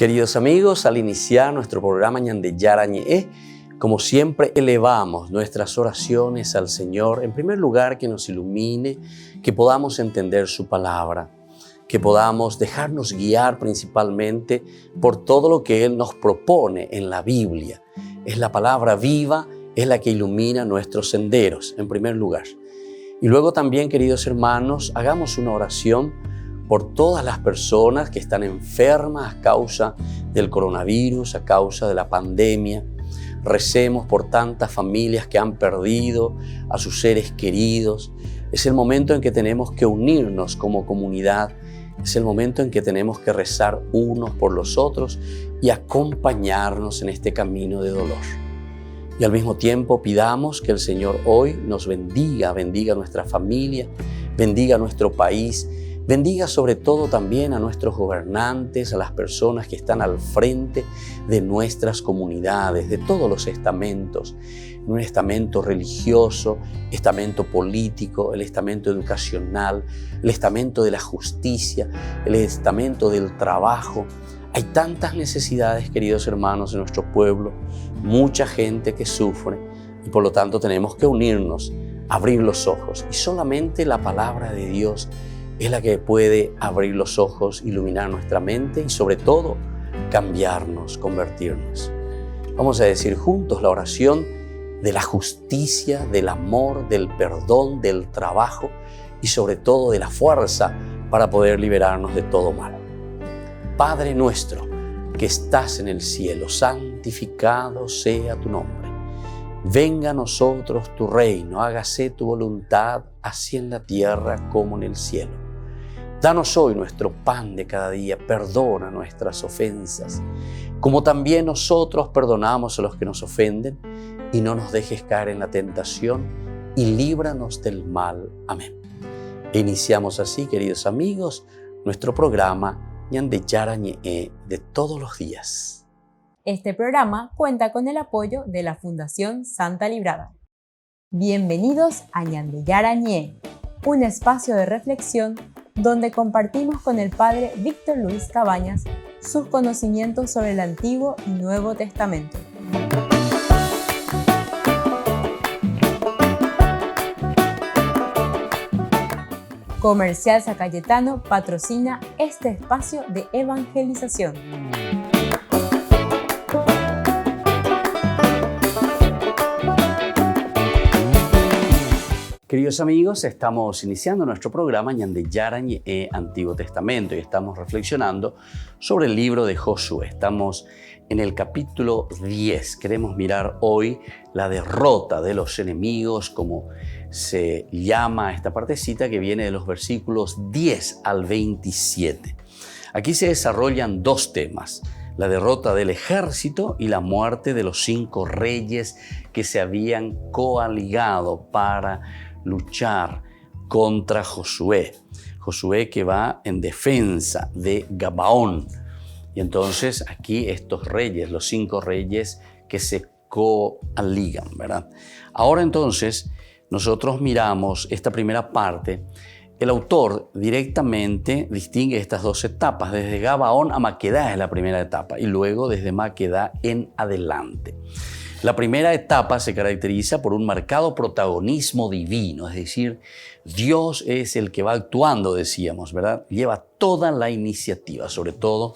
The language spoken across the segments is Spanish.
Queridos amigos, al iniciar nuestro programa Ñande Yarañe, como siempre elevamos nuestras oraciones al Señor, en primer lugar que nos ilumine, que podamos entender su palabra, que podamos dejarnos guiar principalmente por todo lo que Él nos propone en la Biblia. Es la palabra viva, es la que ilumina nuestros senderos, en primer lugar. Y luego también, queridos hermanos, hagamos una oración por todas las personas que están enfermas a causa del coronavirus, a causa de la pandemia. Recemos por tantas familias que han perdido a sus seres queridos. Es el momento en que tenemos que unirnos como comunidad. Es el momento en que tenemos que rezar unos por los otros y acompañarnos en este camino de dolor. Y al mismo tiempo pidamos que el Señor hoy nos bendiga nuestra familia, bendiga nuestro país, bendiga sobre todo también a nuestros gobernantes, a las personas que están al frente de nuestras comunidades, de todos los estamentos, un estamento religioso, estamento político, el estamento educacional, el estamento de la justicia, el estamento del trabajo. Hay tantas necesidades, queridos hermanos, en nuestro pueblo, mucha gente que sufre y por lo tanto tenemos que unirnos, abrir los ojos y solamente la palabra de Dios es la que puede abrir los ojos, iluminar nuestra mente y sobre todo cambiarnos, convertirnos. Vamos a decir juntos la oración de la justicia, del amor, del perdón, del trabajo y sobre todo de la fuerza para poder liberarnos de todo mal. Padre nuestro que estás en el cielo, santificado sea tu nombre. Venga a nosotros tu reino, hágase tu voluntad, así en la tierra como en el cielo. Danos hoy nuestro pan de cada día, perdona nuestras ofensas, como también nosotros perdonamos a los que nos ofenden, y no nos dejes caer en la tentación, y líbranos del mal. Amén. E iniciamos así, queridos amigos, nuestro programa Ñande Yarañe de todos los días. Este programa cuenta con el apoyo de la Fundación Santa Librada. Bienvenidos a Ñande Yarañe, un espacio de reflexión donde compartimos con el Padre Víctor Luis Cabañas sus conocimientos sobre el Antiguo y Nuevo Testamento. Comercial San Cayetano patrocina este espacio de evangelización. Queridos amigos, estamos iniciando nuestro programa Ñande Yarañe Antiguo Testamento y estamos reflexionando sobre el libro de Josué. Estamos en el capítulo 10. Queremos mirar hoy la derrota de los enemigos, como se llama esta partecita que viene de los versículos 10 al 27. Aquí se desarrollan dos temas: la derrota del ejército y la muerte de los 5 reyes que se habían coaligado para luchar contra Josué. Josué que va en defensa de Gabaón. Y entonces aquí estos reyes, los 5 reyes que se coaligan, ¿verdad? Ahora entonces nosotros miramos esta primera parte. El autor directamente distingue estas 2 etapas. Desde Gabaón a Maquedá es la primera etapa y luego desde Maquedá en adelante. La primera etapa se caracteriza por un marcado protagonismo divino, es decir, Dios es el que va actuando, decíamos, ¿verdad? Lleva toda la iniciativa, sobre todo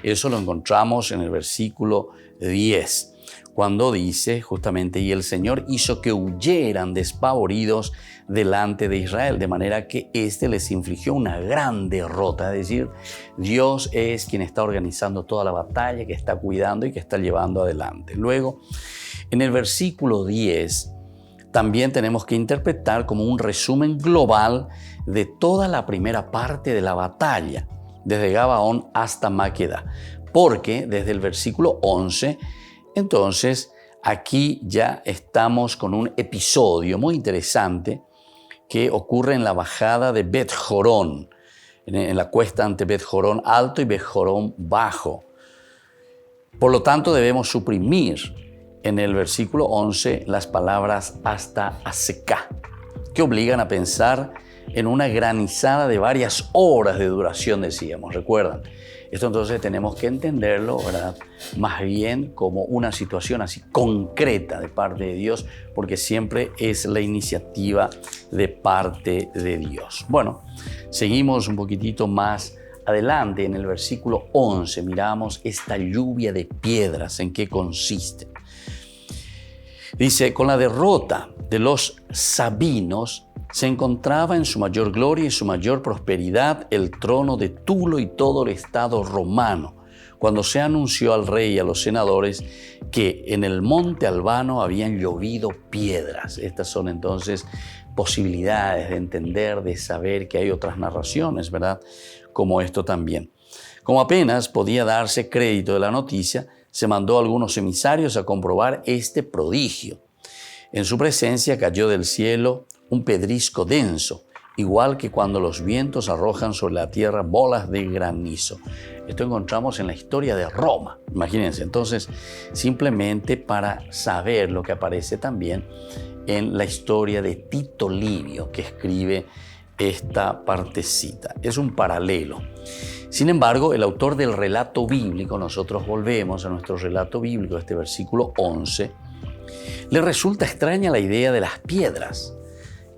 eso lo encontramos en el versículo 10, cuando dice justamente: y el Señor hizo que huyeran despavoridos delante de Israel, de manera que éste les infligió una gran derrota. Es decir, Dios es quien está organizando toda la batalla, que está cuidando y que está llevando adelante. Luego, en el versículo 10, también tenemos que interpretar como un resumen global de toda la primera parte de la batalla, desde Gabaón hasta Maquedá, porque desde el versículo 11, entonces, aquí ya estamos con un episodio muy interesante que ocurre en la bajada de Bet Jorón, en la cuesta ante Bet Jorón alto y Bet Jorón bajo. Por lo tanto, debemos suprimir en el versículo 11 las palabras hasta Aseca, que obligan a pensar en una granizada de varias horas de duración, decíamos, ¿recuerdan? Esto entonces tenemos que entenderlo, ¿verdad?, más bien como una situación así concreta de parte de Dios, porque siempre es la iniciativa de parte de Dios. Bueno, seguimos un poquitito más adelante en el versículo 11, miramos esta lluvia de piedras, ¿en qué consiste? Dice, con la derrota de los sabinos se encontraba en su mayor gloria y su mayor prosperidad el trono de Tulo y todo el estado romano, cuando se anunció al rey y a los senadores que en el monte Albano habían llovido piedras. Estas son entonces posibilidades de entender, de saber que hay otras narraciones, ¿verdad?, como esto también. Como apenas podía darse crédito de la noticia, se mandó a algunos emisarios a comprobar este prodigio. En su presencia cayó del cielo un pedrisco denso, igual que cuando los vientos arrojan sobre la tierra bolas de granizo. Esto encontramos en la historia de Roma, imagínense. Entonces, simplemente para saber lo que aparece también en la historia de Tito Livio, que escribe esta partecita. Es un paralelo. Sin embargo, el autor del relato bíblico, nosotros volvemos a nuestro relato bíblico, este versículo 11, le resulta extraña la idea de las piedras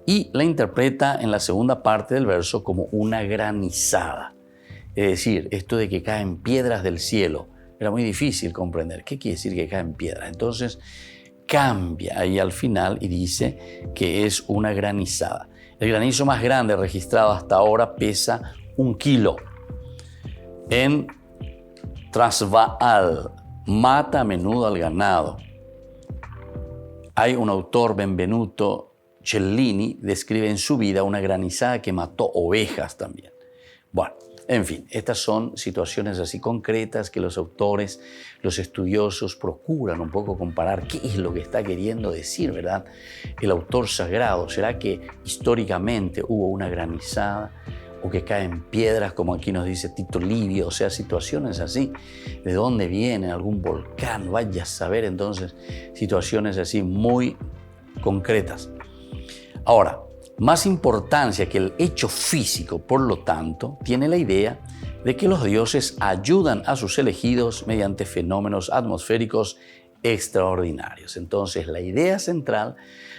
y la interpreta en la segunda parte del verso como una granizada. Es decir, esto de que caen piedras del cielo era muy difícil comprender. ¿Qué quiere decir que caen piedras? Entonces cambia ahí al final y dice que es una granizada. El granizo más grande registrado hasta ahora pesa 1 kilo. En Transvaal mata a menudo al ganado. Hay un autor, Benvenuto Cellini, describe en su vida una granizada que mató ovejas también. Bueno, en fin, estas son situaciones así concretas que los autores, los estudiosos procuran un poco comparar qué es lo que está queriendo decir, ¿verdad?, el autor sagrado. ¿Será que históricamente hubo una granizada o que caen piedras, como aquí nos dice Tito Livio? O sea, situaciones así. ¿De dónde viene? ¿Algún volcán? Vaya a saber. Entonces, situaciones así muy concretas. Ahora, más importancia que el hecho físico, por lo tanto, tiene la idea de que los dioses ayudan a sus elegidos mediante fenómenos atmosféricos extraordinarios. Entonces, la idea central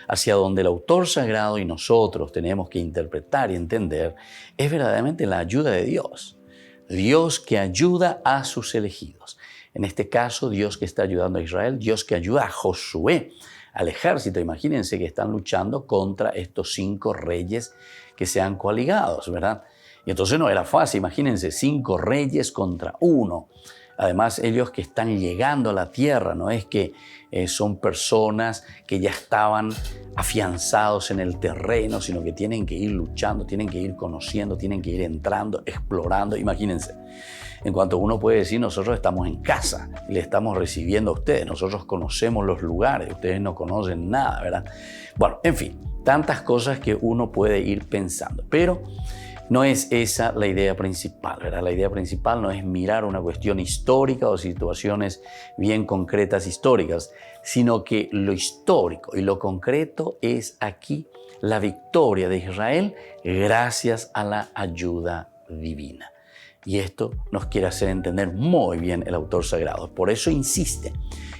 hacia donde el autor sagrado y nosotros tenemos que interpretar y entender es verdaderamente la ayuda de Dios. Dios que ayuda a sus elegidos. En este caso, Dios que está ayudando a Israel, Dios que ayuda a Josué, al ejército. Imagínense que están luchando contra estos 5 reyes que se han coaligados, ¿verdad? Y entonces no era fácil, imagínense, 5 reyes contra 1. Además, ellos que están llegando a la tierra, no es que son personas que ya estaban afianzados en el terreno, sino que tienen que ir luchando, tienen que ir conociendo, tienen que ir entrando, explorando. Imagínense. En cuanto uno puede decir, nosotros estamos en casa y le estamos recibiendo a ustedes, nosotros conocemos los lugares, ustedes no conocen nada, ¿verdad? Bueno, en fin, tantas cosas que uno puede ir pensando, pero no es esa la idea principal, ¿verdad? La idea principal no es mirar una cuestión histórica o situaciones bien concretas históricas, sino que lo histórico y lo concreto es aquí la victoria de Israel gracias a la ayuda divina. Y esto nos quiere hacer entender muy bien el autor sagrado. Por eso insiste.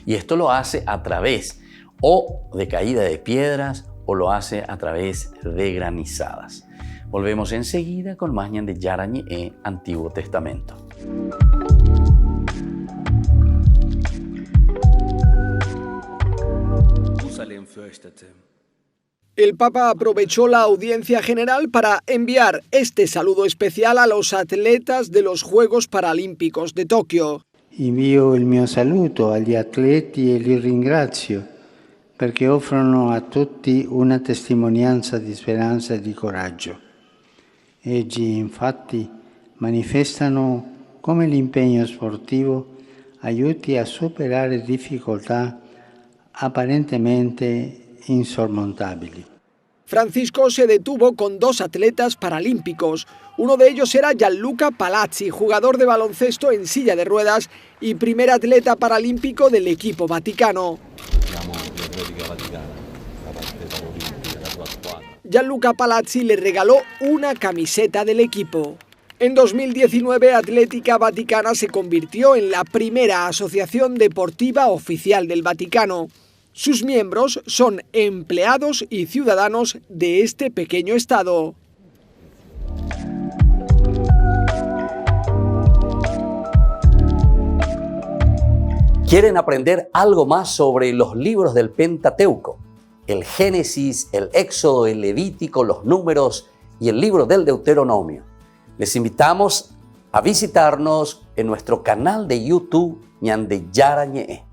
Y esto lo hace a través o de caída de piedras o lo hace a través de granizadas. Volvemos enseguida con más Ñande Yarañe Antiguo Testamento. El Papa aprovechó la audiencia general para enviar este saludo especial a los atletas de los Juegos Paralímpicos de Tokio. Invio il mio saluto agli atleti e li ringrazio perché offrono a tutti una testimonianza di speranza e di coraggio. Essi infatti manifestano come l'impegno sportivo aiuti a superare difficoltà aparentemente insormontabili. Francisco se detuvo con 2 atletas paralímpicos. Uno de ellos era Gianluca Palazzi, jugador de baloncesto en silla de ruedas y primer atleta paralímpico del equipo vaticano. Gianluca Palazzi le regaló una camiseta del equipo. En 2019, Atlética Vaticana se convirtió en la primera asociación deportiva oficial del Vaticano. Sus miembros son empleados y ciudadanos de este pequeño estado. ¿Quieren aprender algo más sobre los libros del Pentateuco? El Génesis, el Éxodo, el Levítico, los Números y el libro del Deuteronomio. Les invitamos a visitarnos en nuestro canal de YouTube Ñande Yarañe.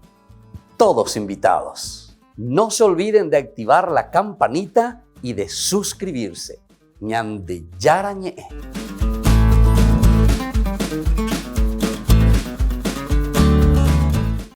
Todos invitados. No se olviden de activar la campanita y de suscribirse. Ñande Yarañe.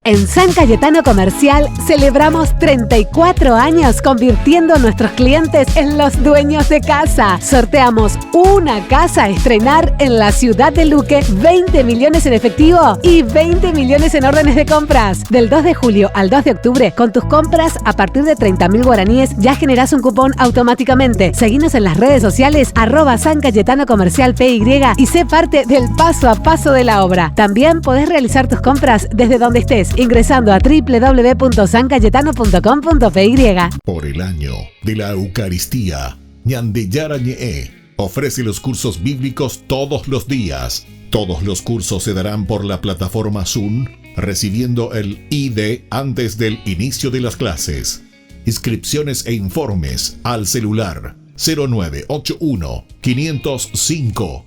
En San Cayetano Comercial celebramos 34 años convirtiendo a nuestros clientes en los dueños de casa. Sorteamos una casa a estrenar en la ciudad de Luque, 20 millones en efectivo y 20 millones en órdenes de compras. Del 2 de julio al 2 de octubre, con tus compras a partir de 30.000 guaraníes ya generás un cupón automáticamente. Seguinos en las redes sociales @San Cayetano Comercial PY y sé parte del paso a paso de la obra. También podés realizar tus compras desde donde estés, ingresando a www.sancayetano.com.py. Por el año de la Eucaristía, Ñande Yarañe ofrece los cursos bíblicos todos los días. Todos los cursos se darán por la plataforma Zoom, recibiendo el ID antes del inicio de las clases. Inscripciones e informes al celular 0981 505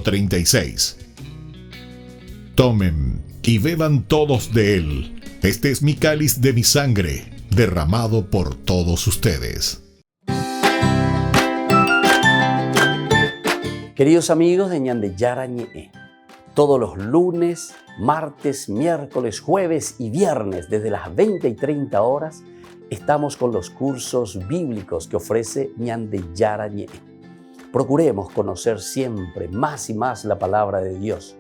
036. Tomen y beban todos de él. Este es mi cáliz de mi sangre, derramado por todos ustedes. Queridos amigos de Ñande Yarañe, todos los lunes, martes, miércoles, jueves y viernes desde las 20 y 30 horas estamos con los cursos bíblicos que ofrece Ñande Yarañe. Procuremos conocer siempre más y más la palabra de Dios,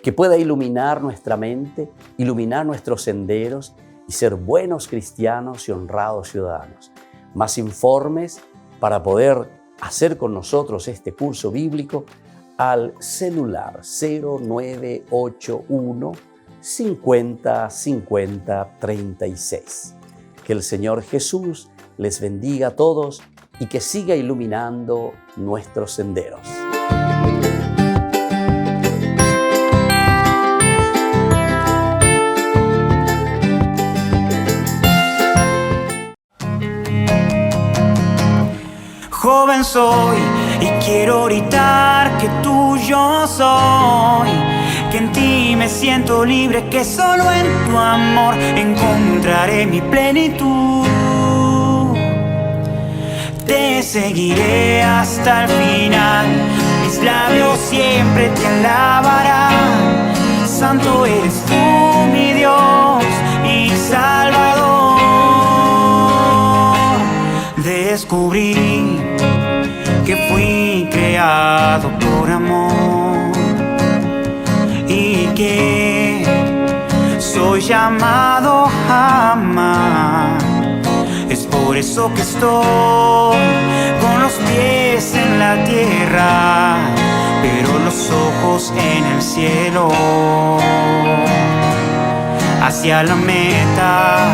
que pueda iluminar nuestra mente, iluminar nuestros senderos y ser buenos cristianos y honrados ciudadanos. Más informes para poder hacer con nosotros este curso bíblico al celular 0981 50 50 36. Que el Señor Jesús les bendiga a todos y que siga iluminando nuestros senderos. Joven soy y quiero gritar que tuyo soy, que en ti me siento libre, que solo en tu amor encontraré mi plenitud. Te seguiré hasta el final, mis labios siempre te alabarán. Santo eres tú, mi Dios y Salvador. Descubrí que fui creado por amor y que soy llamado a amar. Es por eso que estoy con los pies en la tierra, pero los ojos en el cielo, hacia la meta.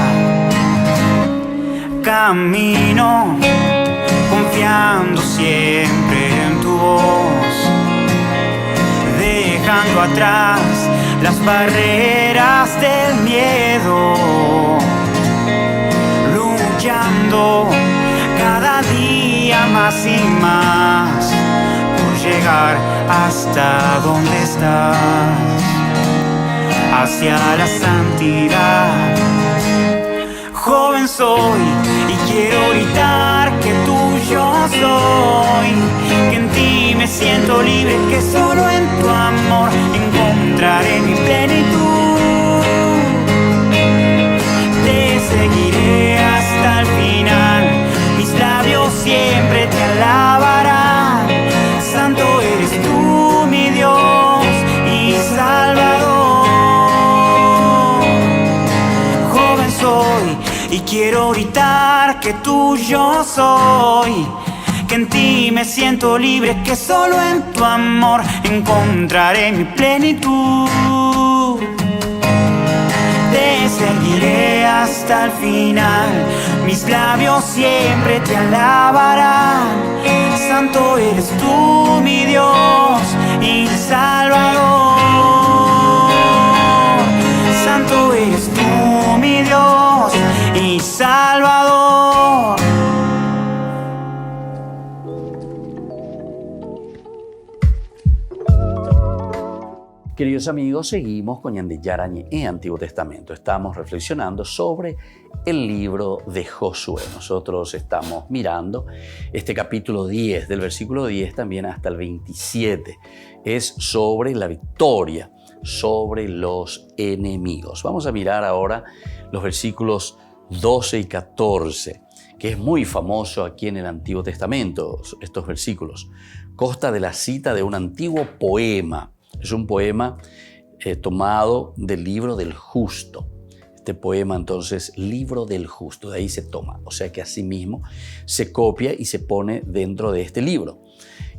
Camino confiando siempre en tu voz, dejando atrás las barreras del miedo, luchando cada día más y más por llegar hasta donde estás, hacia la santidad. Joven soy y quiero gritar que tuyo soy, que en ti me siento libre, que solo en tu amor encontraré mi plenitud. Te seguiré hasta el final, mis labios siempre te alabarán. Santo eres tú, mi Dios y Salvador. Joven soy y quiero gritar que tuyo soy, que en ti me siento libre, que solo en tu amor encontraré mi plenitud. Te seguiré hasta el final, mis labios siempre te alabarán. Santo eres tú, mi Dios y Salvador. Santo eres tú, mi Dios y Salvador. Queridos amigos, seguimos con Ñande Yarañe, Antiguo Testamento. Estamos reflexionando sobre el libro de Josué. Nosotros estamos mirando este capítulo 10, del versículo 10 también hasta el 27. Es sobre la victoria sobre los enemigos. Vamos a mirar ahora los versículos 12 y 14, que es muy famoso aquí en el Antiguo Testamento. Estos versículos consta de la cita de un antiguo poema. Es un poema tomado del libro del justo. Este poema, entonces, libro del justo, de ahí se toma. O sea que asimismo se copia y se pone dentro de este libro.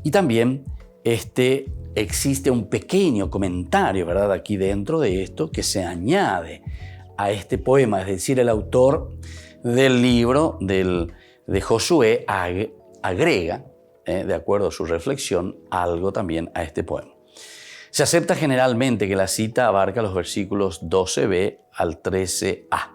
Y también existe un pequeño comentario, ¿verdad?, aquí dentro de esto que se añade a este poema. Es decir, el autor del libro de Josué agrega, de acuerdo a su reflexión, algo también a este poema. Se acepta generalmente que la cita abarca los versículos 12b al 13a.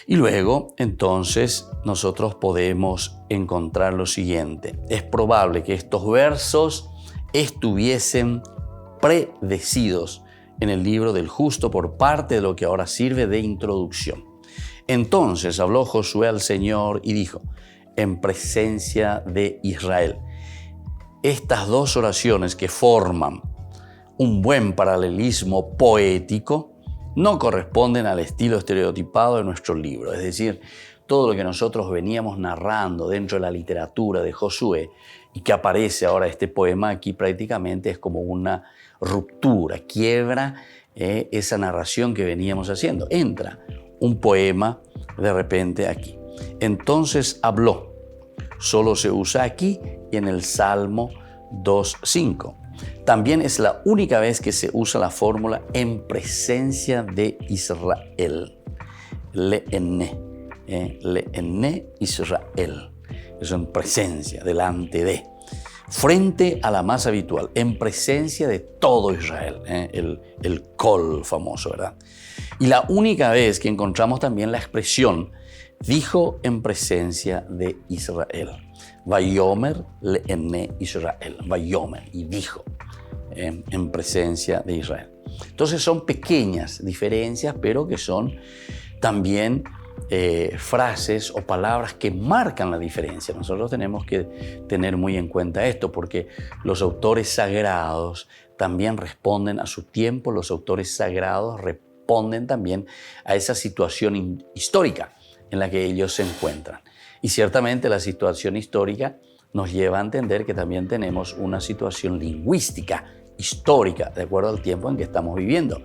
Y luego, entonces, nosotros podemos encontrar lo siguiente. Es probable que estos versos estuviesen predecidos en el libro del justo por parte de lo que ahora sirve de introducción. Entonces habló Josué al Señor y dijo, en presencia de Israel. Estas dos oraciones que forman un buen paralelismo poético no corresponden al estilo estereotipado de nuestro libro. Es decir, todo lo que nosotros veníamos narrando dentro de la literatura de Josué y que aparece ahora este poema aquí prácticamente es como una ruptura, quiebra esa narración que veníamos haciendo. Entra un poema de repente aquí. Entonces habló. Solo se usa aquí y en el Salmo 2.5. También es la única vez que se usa la fórmula en presencia de Israel. Le'ene Israel. Es en presencia, delante de. Frente a la más habitual, en presencia de todo Israel. El kol famoso, ¿verdad? Y la única vez que encontramos también la expresión dijo en presencia de Israel. Vayomer le'ene Israel. Vayomer, y dijo en presencia de Israel. Entonces son pequeñas diferencias, pero que son también frases o palabras que marcan la diferencia. Nosotros tenemos que tener muy en cuenta esto porque los autores sagrados también responden a su tiempo, los autores sagrados responden también a esa situación histórica en la que ellos se encuentran. Y ciertamente la situación histórica nos lleva a entender que también tenemos una situación lingüística, histórica, de acuerdo al tiempo en que estamos viviendo.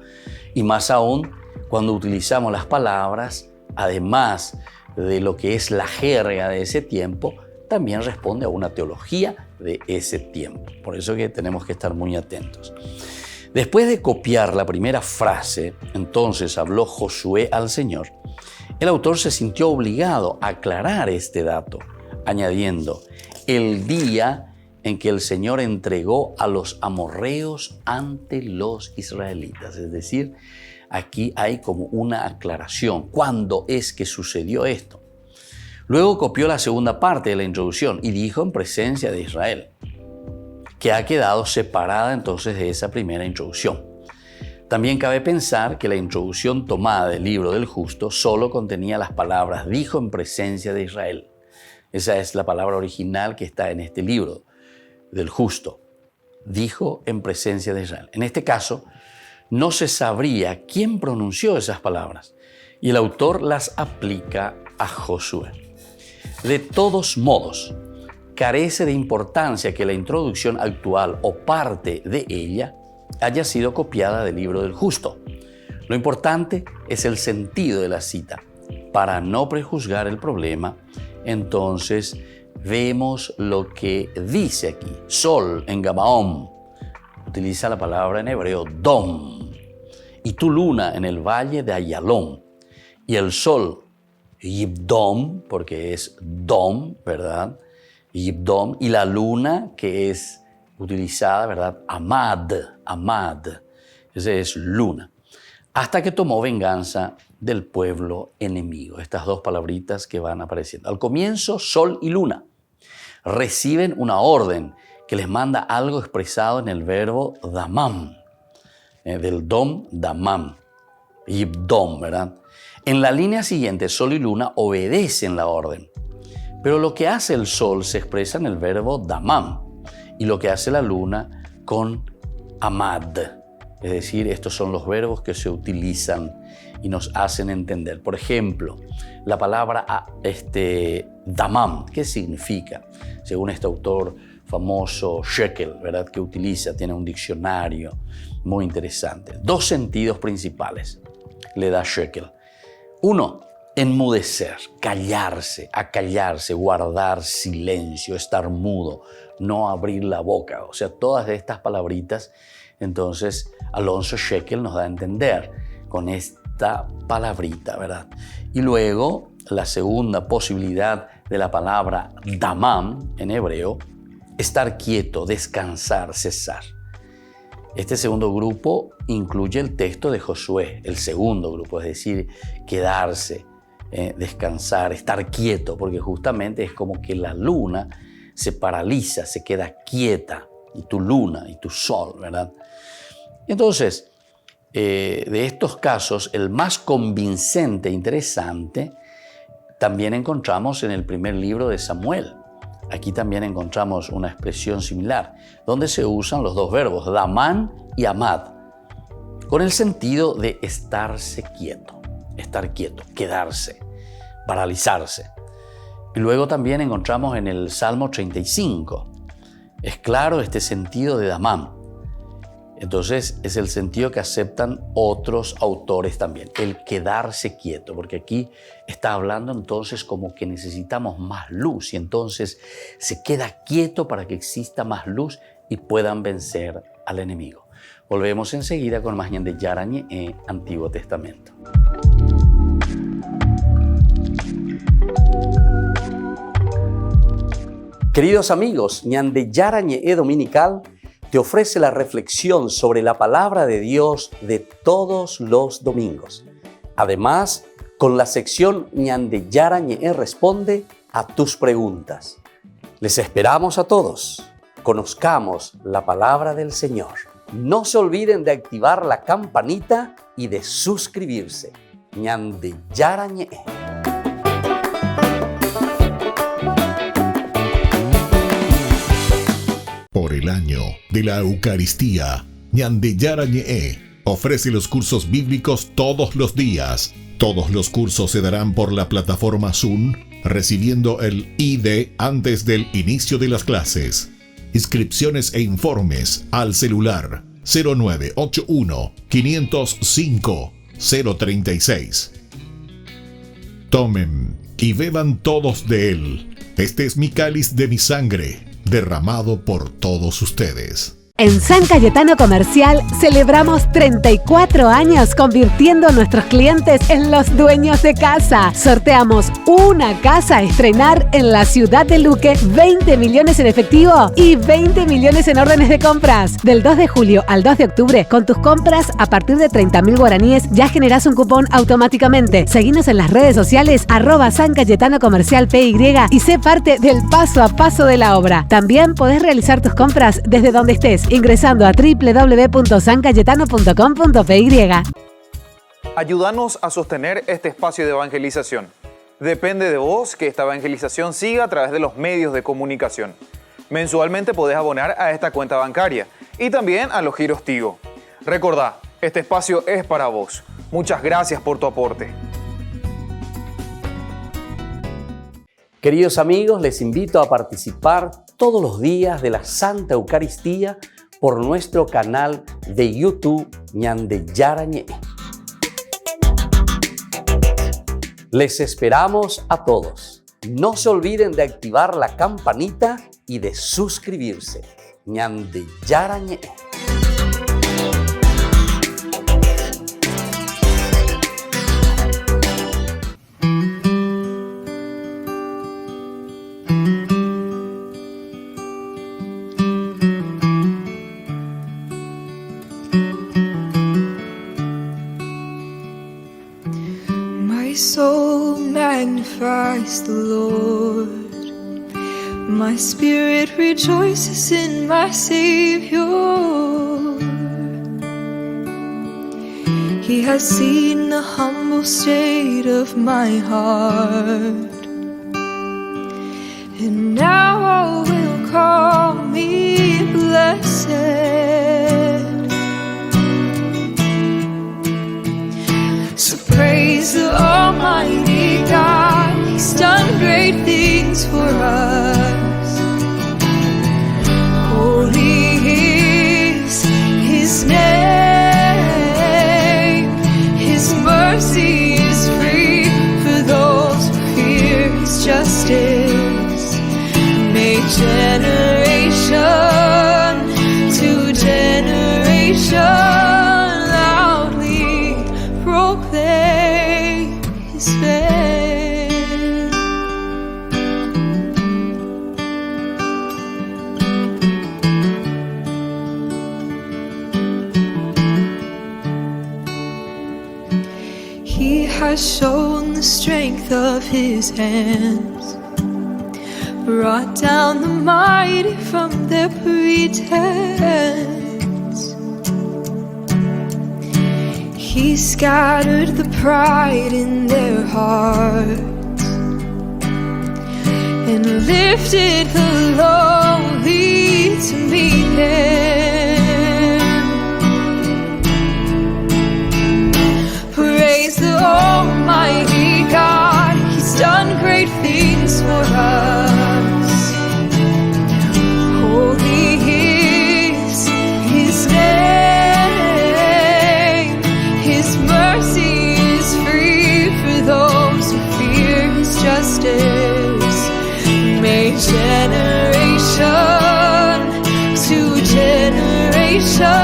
Y más aún cuando utilizamos las palabras, además de lo que es la jerga de ese tiempo, también responde a una teología de ese tiempo. Por eso que tenemos que estar muy atentos. Después de copiar la primera frase, entonces habló Josué al Señor, el autor se sintió obligado a aclarar este dato, añadiendo, el día en que el Señor entregó a los amorreos ante los israelitas. Es decir, aquí hay como una aclaración. ¿Cuándo es que sucedió esto? Luego copió la segunda parte de la introducción y dijo en presencia de Israel, que ha quedado separada entonces de esa primera introducción. También cabe pensar que la introducción tomada del libro del justo solo contenía las palabras dijo en presencia de Israel. Esa es la palabra original que está en este libro del justo. Dijo en presencia de Israel. En este caso, no se sabría quién pronunció esas palabras y el autor las aplica a Josué. De todos modos, carece de importancia que la introducción actual o parte de ella haya sido copiada del libro del justo. Lo importante es el sentido de la cita. Para no prejuzgar el problema, entonces vemos lo que dice aquí. Sol en Gabaón utiliza la palabra en hebreo dom. Y tu luna en el valle de Ayalón. Y el sol, Yibdom, porque es dom, ¿verdad? Yibdom. Y la luna que es utilizada, ¿verdad? Amad. Ese es luna. Hasta que tomó venganza del pueblo enemigo. Estas dos palabritas que van apareciendo. Al comienzo, sol y luna reciben una orden que les manda algo expresado en el verbo damam. Del dom, damam. Yibdom, ¿verdad? En la línea siguiente, sol y luna obedecen la orden. Pero lo que hace el sol se expresa en el verbo damam. Y lo que hace la luna con amad. Es decir, estos son los verbos que se utilizan y nos hacen entender. Por ejemplo, la palabra damam, ¿qué significa? Según este autor famoso, Shekel, ¿verdad? Que utiliza, tiene un diccionario muy interesante. Dos sentidos principales le da Shekel. Uno, enmudecer, callarse, acallarse, guardar silencio, estar mudo, no abrir la boca. O sea, todas estas palabritas, entonces Alonso Shekel nos da a entender con esta palabrita, ¿verdad? Y luego la segunda posibilidad de la palabra damam en hebreo, estar quieto, descansar, cesar. Este segundo grupo incluye el texto de Josué, el segundo grupo, es decir, quedarse, descansar, estar quieto, porque justamente es como que la luna se paraliza, se queda quieta, y tu luna y tu sol, ¿verdad? Entonces, de estos casos, el más convincente e interesante también encontramos en el primer libro de Samuel. Aquí también encontramos una expresión similar, donde se usan los dos verbos, damán y amad, con el sentido de estarse quieto, quedarse, paralizarse. Y luego también encontramos en el Salmo 35. Es claro este sentido de damán. Entonces es el sentido que aceptan otros autores también, el quedarse quieto, porque aquí está hablando entonces como que necesitamos más luz y entonces se queda quieto para que exista más luz y puedan vencer al enemigo. Volvemos enseguida con más Ñande Yarañe en Antiguo Testamento. Queridos amigos, Ñande Yarañe Dominical te ofrece la reflexión sobre la palabra de Dios de todos los domingos. Además, con la sección Ñande Yarañe responde a tus preguntas. Les esperamos a todos. Conozcamos la palabra del Señor. No se olviden de activar la campanita y de suscribirse. Ñande Yarañe. Por el año de la Eucaristía, Ñande Yarañe ofrece los cursos bíblicos todos los días. Todos los cursos se darán por la plataforma Zoom, recibiendo el ID antes del inicio de las clases. Inscripciones e informes al celular 0981 505 036. Tomen y beban todos de él. Este es mi cáliz de mi sangre, derramado por todos ustedes. En San Cayetano Comercial celebramos 34 años convirtiendo a nuestros clientes en los dueños de casa. Sorteamos una casa a estrenar en la ciudad de Luque, 20 millones en efectivo y 20 millones en órdenes de compras. Del 2 de julio al 2 de octubre, con tus compras a partir de 30.000 guaraníes ya generás un cupón automáticamente. Seguinos en las redes sociales @San Cayetano Comercial PY y sé parte del paso a paso de la obra. También podés realizar tus compras desde donde estés, ingresando a www.sancayetano.com.py. Ayúdanos a sostener este espacio de evangelización. Depende de vos que esta evangelización siga a través de los medios de comunicación. Mensualmente podés abonar a esta cuenta bancaria y también a los giros Tigo. Recordá, este espacio es para vos. Muchas gracias por tu aporte. Queridos amigos, les invito a participar todos los días de la Santa Eucaristía por nuestro canal de YouTube Ñande Yarañe. Les esperamos a todos. No se olviden de activar la campanita y de suscribirse. Ñande Yarañe. My soul magnifies the Lord. My spirit rejoices in my Savior. He has seen the humble state of my heart, and now all will call me blessed. So praise the Almighty God, He's done great things for us. Holy is His name, His mercy is free for those who fear His justice. May generation to generation proclaim His fame. He has shown the strength of His hands, brought down the mighty from their pretense. He scattered the pride in their hearts and lifted the lowly to meet Him. Praise the Almighty God, He's done great things for us. Holy is His name, mercy is free for those who fear His justice. May generation to generation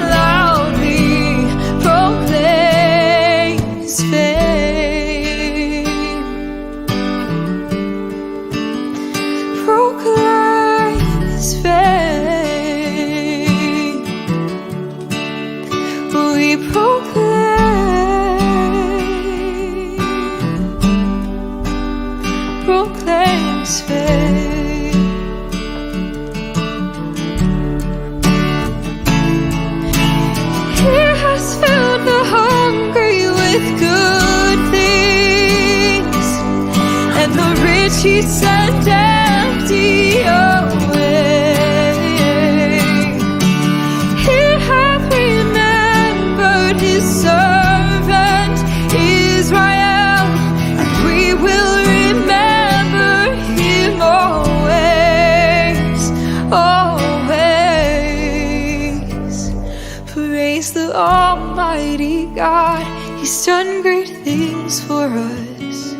loudly proclaim His fame. Proclaim His fame. We proclaim His fame. He has filled the hungry with good things, and the rich He sent empty away. He hath remembered His servant Israel, and we will remember Him always, always. Praise the Almighty God, He's done great things for us.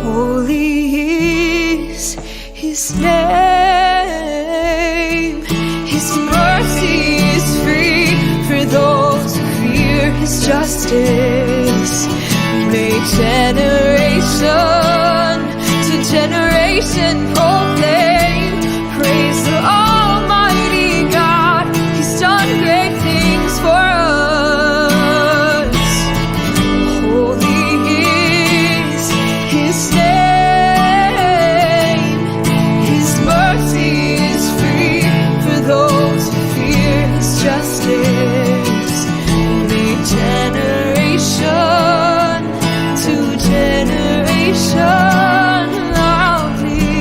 Holy is His name, His mercy is free for those who fear His justice. May generation to generation proclaim. Praise the Almighty God, He's done great things for us. Holy is His name, His mercy is free for those who fear His justice. May generation to generation loudly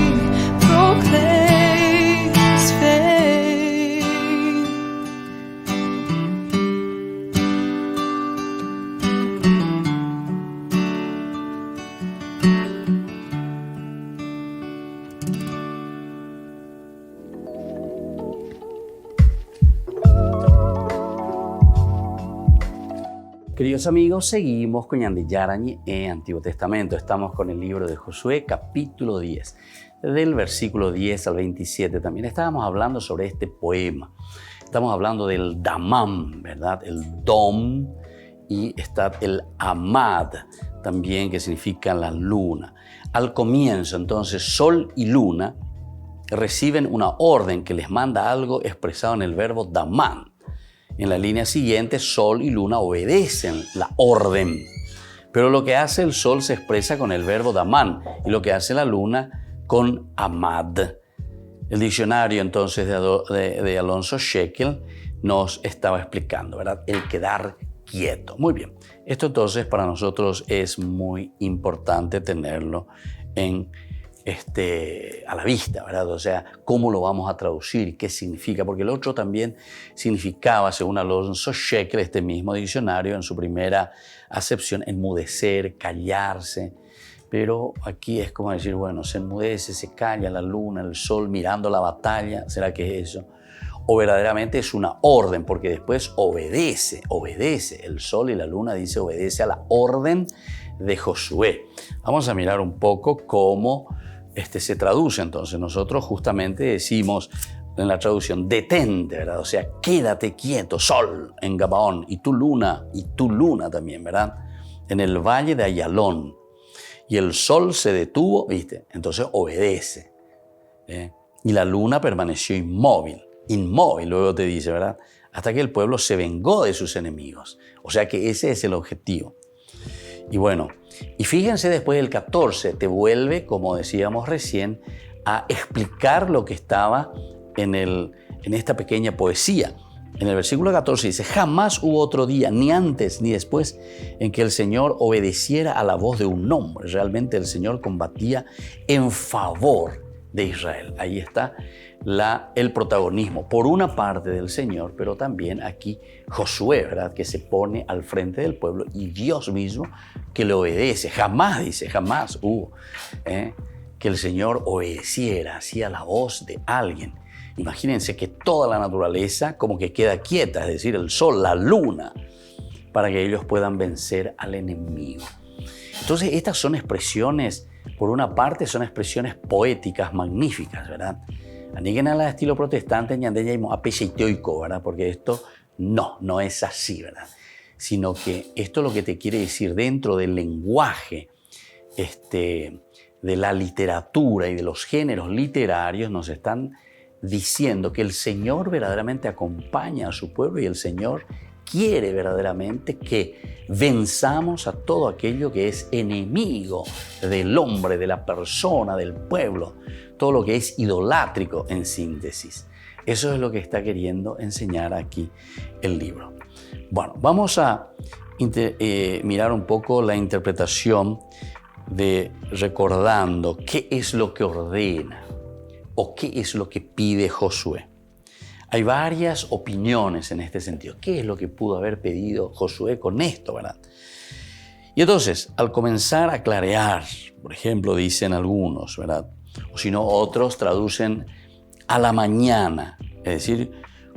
Queridos amigos, seguimos con Ñande Yarañe en Antiguo Testamento. Estamos con el libro de Josué, capítulo 10. Del versículo 10 al 27 también estábamos hablando sobre este poema. Estamos hablando del Damam, ¿verdad? El Dom, y está el Amad también, que significa la luna. Al comienzo, entonces, Sol y Luna reciben una orden que les manda algo expresado en el verbo Damam. En la línea siguiente, Sol y Luna obedecen la orden. Pero lo que hace el Sol se expresa con el verbo Damán y lo que hace la Luna con Amad. El diccionario entonces de Alonso Shekel nos estaba explicando, ¿verdad? El quedar quieto. Muy bien. Esto entonces para nosotros es muy importante tenerlo a la vista, ¿verdad? O sea, ¿cómo lo vamos a traducir? ¿Qué significa? Porque el otro también significaba, según Alonso Shekel, este mismo diccionario, en su primera acepción, enmudecer, callarse. Pero aquí es como decir, bueno, se enmudece, se calla la luna, el sol, mirando la batalla. ¿Será que es eso? O verdaderamente es una orden, porque después obedece. El sol y la luna, dice, obedece a la orden de Josué. Vamos a mirar un poco cómo se traduce. Entonces nosotros justamente decimos en la traducción, detente, ¿verdad? O sea, quédate quieto, sol en Gabaón, y tu luna también, ¿verdad? En el valle de Ayalón. Y el sol se detuvo, ¿viste? Entonces obedece. Y la luna permaneció inmóvil, luego te dice, ¿verdad? Hasta que el pueblo se vengó de sus enemigos. O sea que ese es el objetivo. Y bueno, y fíjense después del 14, te vuelve, como decíamos recién, a explicar lo que estaba en esta pequeña poesía. En el versículo 14 dice, jamás hubo otro día, ni antes ni después, en que el Señor obedeciera a la voz de un hombre. Realmente el Señor combatía en favor de Israel. Ahí está el protagonismo, por una parte del Señor, pero también aquí Josué, ¿verdad? Que se pone al frente del pueblo y Dios mismo que le obedece. Jamás, dice, jamás hubo que el Señor obedeciera así a la voz de alguien. Imagínense que toda la naturaleza como que queda quieta, es decir, el sol, la luna, para que ellos puedan vencer al enemigo. Entonces, estas son expresiones, por una parte, son expresiones poéticas magníficas, ¿verdad? Aníguen a la estilo protestante, ñandeya y apesheitoico, ¿verdad? Porque esto no es así, ¿verdad? Sino que esto lo que te quiere decir dentro del lenguaje, de la literatura y de los géneros literarios, nos están diciendo que el Señor verdaderamente acompaña a su pueblo y el Señor quiere verdaderamente que venzamos a todo aquello que es enemigo del hombre, de la persona, del pueblo, todo lo que es idolátrico en síntesis. Eso es lo que está queriendo enseñar aquí el libro. Bueno, vamos a mirar un poco la interpretación de recordando qué es lo que ordena o qué es lo que pide Josué. Hay varias opiniones en este sentido. ¿Qué es lo que pudo haber pedido Josué con esto, verdad? Y entonces, al comenzar a clarear, por ejemplo, dicen algunos, ¿verdad? O si no, otros traducen a la mañana, es decir,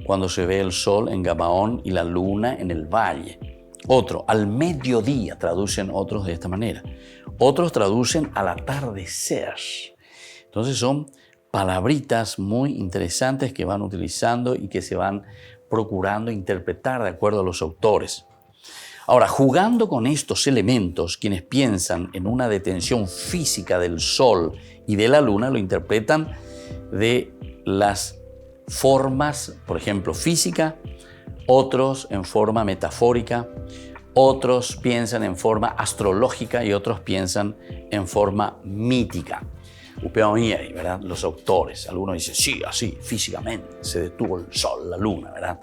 cuando se ve el sol en Gabaón y la luna en el valle. Otro, al mediodía, traducen otros de esta manera. Otros traducen al atardecer. Entonces son palabritas muy interesantes que van utilizando y que se van procurando interpretar de acuerdo a los autores. Ahora, jugando con estos elementos, quienes piensan en una detención física del sol y de la luna lo interpretan de las formas, por ejemplo, física, otros en forma metafórica, otros piensan en forma astrológica y otros piensan en forma mítica. ¿Verdad? Los autores, algunos dicen, sí, así, físicamente, se detuvo el sol, la luna, ¿verdad?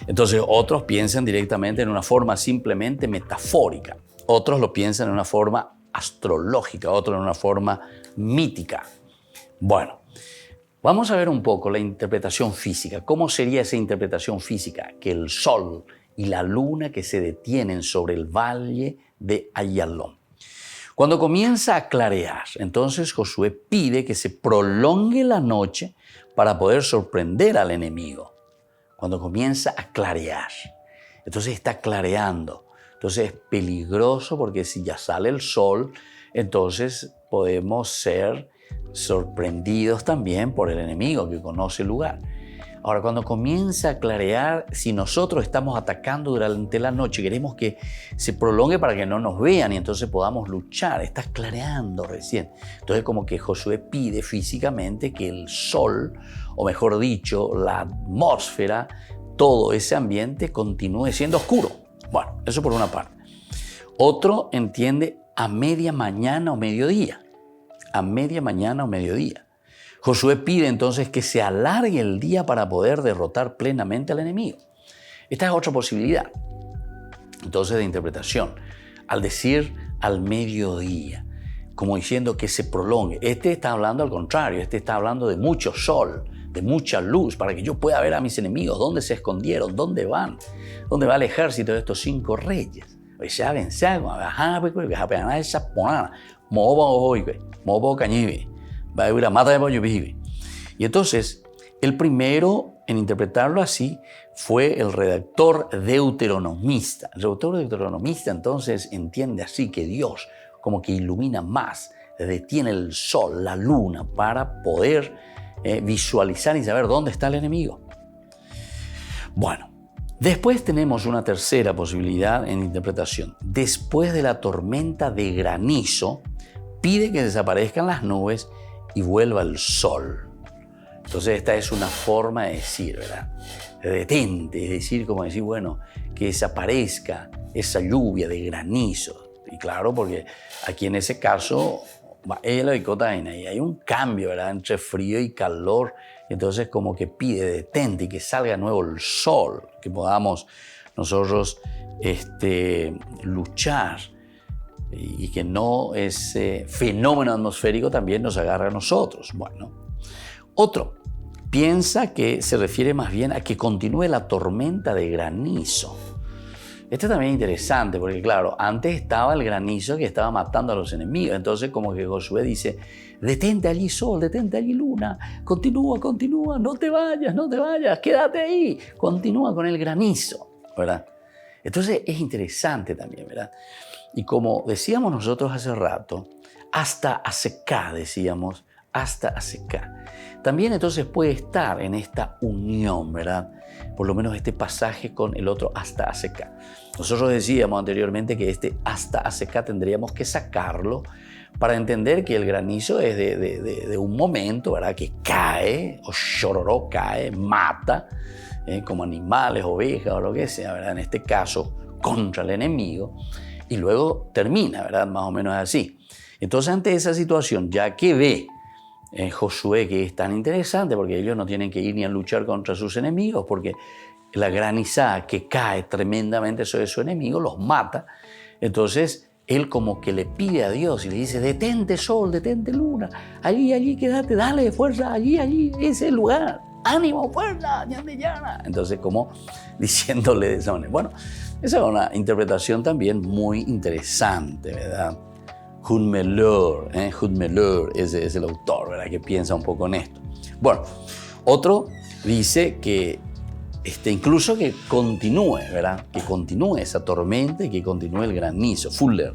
Entonces otros piensan directamente en una forma simplemente metafórica, otros lo piensan en una forma astrológica, otros en una forma mítica. Bueno, vamos a ver un poco la interpretación física. ¿Cómo sería esa interpretación física? Que el sol y la luna que se detienen sobre el valle de Ayalón. Cuando comienza a clarear, entonces Josué pide que se prolongue la noche para poder sorprender al enemigo. Cuando comienza a clarear, entonces está clareando. Entonces es peligroso porque si ya sale el sol, entonces podemos ser sorprendidos también por el enemigo que conoce el lugar. Ahora, cuando comienza a clarear, si nosotros estamos atacando durante la noche, queremos que se prolongue para que no nos vean y entonces podamos luchar. Está clareando recién. Entonces, como que Josué pide físicamente que el sol, o mejor dicho, la atmósfera, todo ese ambiente continúe siendo oscuro. Bueno, eso por una parte. Otro entiende a media mañana o mediodía. A media mañana o mediodía. Josué pide entonces que se alargue el día para poder derrotar plenamente al enemigo. Esta es otra posibilidad, entonces, de interpretación. Al decir al mediodía, como diciendo que se prolongue. Este está hablando al contrario, este está hablando de mucho sol, de mucha luz, para que yo pueda ver a mis enemigos, dónde se escondieron, dónde van, dónde va el ejército de estos 5 reyes. Y entonces, el primero en interpretarlo así fue el redactor deuteronomista. El redactor deuteronomista entonces entiende así que Dios como que ilumina más, detiene el sol, la luna, para poder visualizar y saber dónde está el enemigo. Bueno, después tenemos una tercera posibilidad en interpretación. Después de la tormenta de granizo, pide que desaparezcan las nubes y vuelva el sol. Entonces esta es una forma de decir, ¿verdad? Detente, es decir, como decir, bueno, que desaparezca esa lluvia de granizo. Y claro, porque aquí en ese caso, hay un cambio, ¿verdad?, entre frío y calor. Entonces como que pide, detente y que salga nuevo el sol, que podamos nosotros luchar y que no ese fenómeno atmosférico también nos agarre a nosotros. Bueno, otro piensa que se refiere más bien a que continúe la tormenta de granizo. Esto también es interesante porque, claro, antes estaba el granizo que estaba matando a los enemigos. Entonces como que Josué dice, detente allí sol, detente allí luna, continúa, no te vayas, quédate ahí, continúa con el granizo, ¿verdad? Entonces es interesante también, ¿verdad? Y como decíamos nosotros hace rato, hasta asecar, decíamos, hasta asecar. También entonces puede estar en esta unión, ¿verdad? Por lo menos este pasaje con el otro hasta asecar. Nosotros decíamos anteriormente que este hasta asecar tendríamos que sacarlo para entender que el granizo es de un momento, ¿verdad?, que cae, o chororó cae, mata, como animales, ovejas o lo que sea, ¿verdad? En este caso, contra el enemigo. Y luego termina, ¿verdad? Más o menos así. Entonces, ante esa situación, ya que ve Josué que es tan interesante, porque ellos no tienen que ir ni a luchar contra sus enemigos, porque la granizada que cae tremendamente sobre su enemigo los mata. Entonces, él como que le pide a Dios y le dice, detente sol, detente luna, allí quédate, dale fuerza, allí, ese lugar, ánimo, fuerza, Ñandeyara. Entonces, como diciéndole de esa manera. Bueno, esa es una interpretación también muy interesante, ¿verdad? Hudmelor es el autor, ¿verdad?, que piensa un poco en esto. Bueno, otro dice que incluso que continúe, ¿verdad?, que continúe esa tormenta y que continúe el granizo. Fuller.